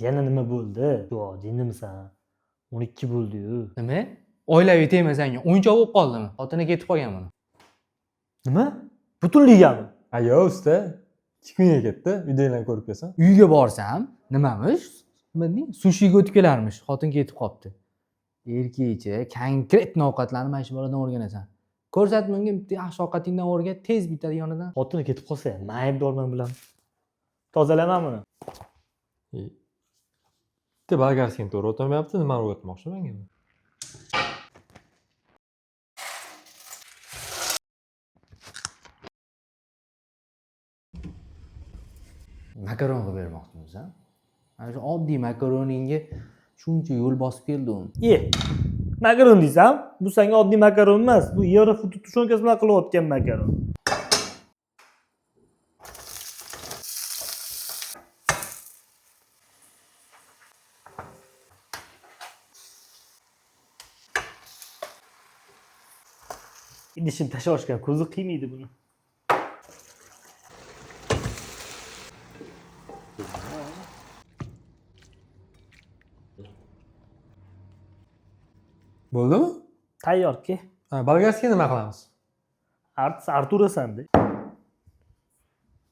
Yana nima bo'ldi? Yo'q, jinnimisan? 12 bo'ldi-yu. Nima? Oilaviy tegmasanga o'yinchoq bo'lib qoldimi? Xotini ketib qolgan buni. Nima? Butunligami? Yo'q usta. 2 kunga ketdi. Uydagilarni ko'rib kelsam. Uyga borsam, nimamish? Nima deydi? Sushiga o'tib kelarmish. Xotin ketib qolibdi. Erkakcha konkretni ovqatlarni mana shu boladan o'rganasan. Ko'rsatma unga bitta yaxshi ovqatingdan o'rgat, tez bitadi yonidan. Xotini ketib qolsa ham, men aybdorman bilaman. Tozalayman buni. Bitta bolgarskini to'g'ri o'tolmayapti. Nimani o'rgatmoqchi menga? Makaron qilib bermoqchimiz, ha? Mana shu oddiy makaroningga shuncha yo'l bosib keldim. Makaron deysan? Bu senga oddiy makaron emas. Bu Eurofood tushunchasi bilan qilayotgan makaron. Idishini tashlashgan ko'zi qiymaydi buni. Bo'ldimi? Tayyor-ki. Bolgarskiy nima qilamiz? Arturasan-da.